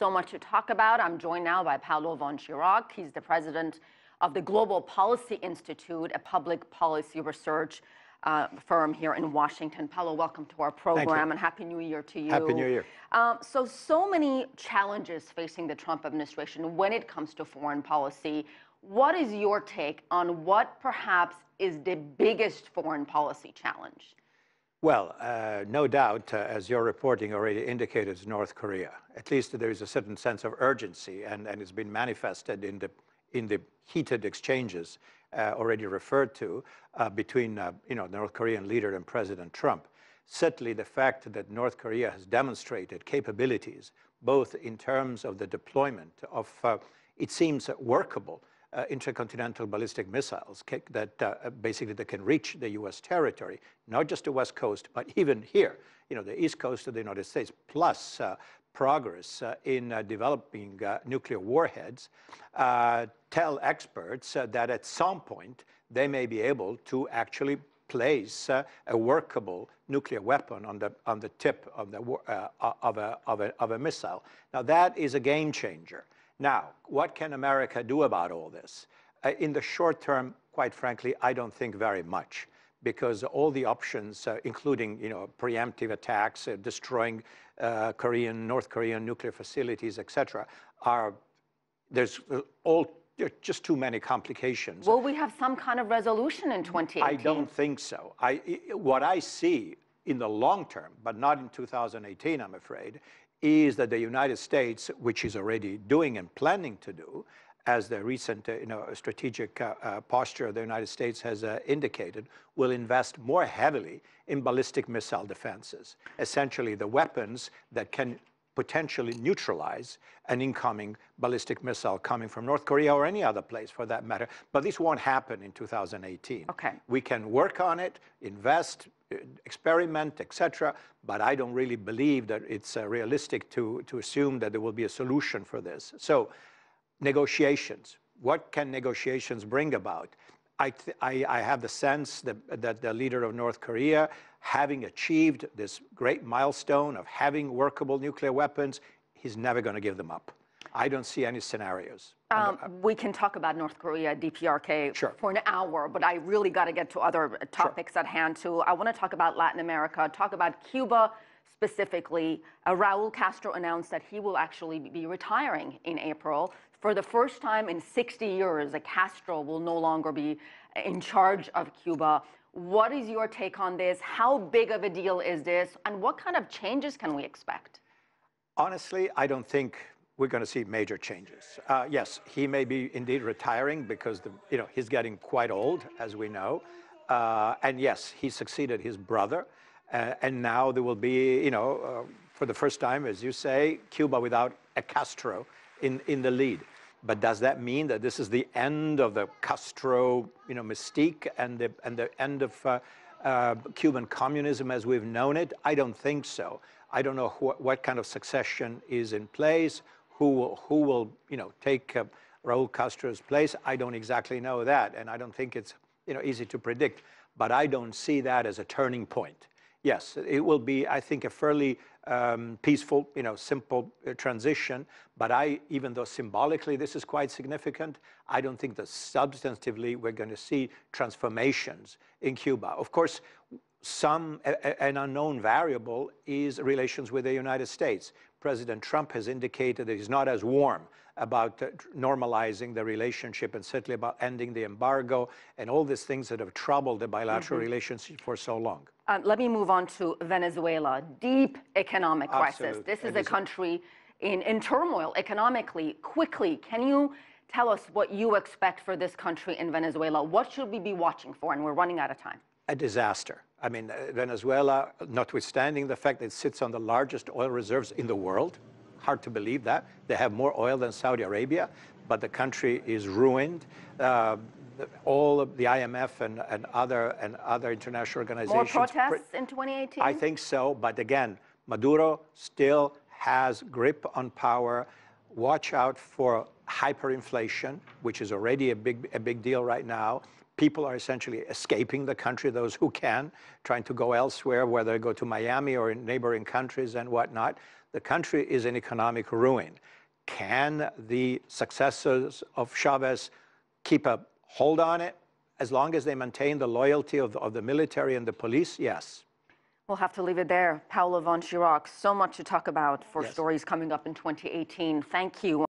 so much to talk about. I'm joined now by Paolo Von Schirach. He's the president of the Global Policy Institute, a public policy research firm here in Washington. Paolo, welcome to our program and Happy New Year to you. Happy New Year. So many challenges facing the Trump administration when it comes to foreign policy. What is your take on what perhaps is the biggest foreign policy challenge? Well, no doubt, as your reporting already indicated, is North Korea. At least there is a certain sense of urgency, and it's been manifested in the heated exchanges already referred to between the North Korean leader and President Trump. Certainly, the fact that North Korea has demonstrated capabilities, both in terms of the deployment of, it seems, workable intercontinental ballistic missiles that basically that can reach the U.S. territory, not just the West Coast, but even here, the East Coast of the United States, plus progress in developing nuclear warheads, tell experts that at some point they may be able to actually place a workable nuclear weapon on the tip of a missile. Now that is a game changer. Now, what can America do about all this? In the short term, quite frankly, I don't think very much, because all the options, including preemptive attacks, destroying North Korean nuclear facilities, etc., there's just too many complications. Will we have some kind of resolution in 2018? I don't think so. What I see in the long term, but not in 2018, I'm afraid, is that the United States, which is already doing and planning to do, as the recent strategic posture of the United States has indicated, will invest more heavily in ballistic missile defenses, essentially the weapons that can potentially neutralize an incoming ballistic missile coming from North Korea or any other place for that matter. But this won't happen in 2018. Okay. We can work on it, invest, experiment, etc., but I don't really believe that it's realistic to assume that there will be a solution for this. So, negotiations. What can negotiations bring about? I have the sense that the leader of North Korea, having achieved this great milestone of having workable nuclear weapons, he's never going to give them up. I don't see any scenarios. We can talk about North Korea, DPRK, sure, for an hour, but I really got to get to other topics at hand, too. I want to talk about Latin America, talk about Cuba specifically. Raul Castro announced that he will actually be retiring in April. For the first time in 60 years, Castro will no longer be in charge of Cuba. What is your take on this? How big of a deal is this? And what kind of changes can we expect? Honestly, I don't think we're going to see major changes. Yes, he may be indeed retiring because he's getting quite old, as we know. And yes, he succeeded his brother. And now there will be, for the first time, as you say, Cuba without a Castro in the lead. But does that mean that this is the end of the Castro, mystique and the end of Cuban communism as we've known it? I don't think so. I don't know what kind of succession is in place, who will take Raul Castro's place. I don't exactly know that, and I don't think it's easy to predict. But I don't see that as a turning point. Yes, it will be, I think, a fairly peaceful, simple transition. But even though symbolically this is quite significant, I don't think that substantively we're going to see transformations in Cuba. Of course, an unknown variable is relations with the United States. President Trump has indicated that he's not as warm about normalizing the relationship and certainly about ending the embargo and all these things that have troubled the bilateral relationship for so long. Let me move on to Venezuela. Deep economic crisis. This is a country in turmoil economically. Quickly, can you tell us what you expect for this country in Venezuela? What should we be watching for? And we're running out of time. A disaster. I mean, Venezuela, notwithstanding the fact that it sits on the largest oil reserves in the world, hard to believe that. They have more oil than Saudi Arabia, but the country is ruined. All of the IMF and other international organizations. More protests in 2018? I think so, but again, Maduro still has grip on power. Watch out for hyperinflation, which is already a big deal right now. People are essentially escaping the country, those who can, trying to go elsewhere, whether they go to Miami or in neighboring countries and whatnot. The country is in economic ruin. Can the successors of Chavez keep a hold on it as long as they maintain the loyalty of the military and the police? Yes. We'll have to leave it there. Paolo Von Schirach, so much to talk about for Yes. stories coming up in 2018. Thank you.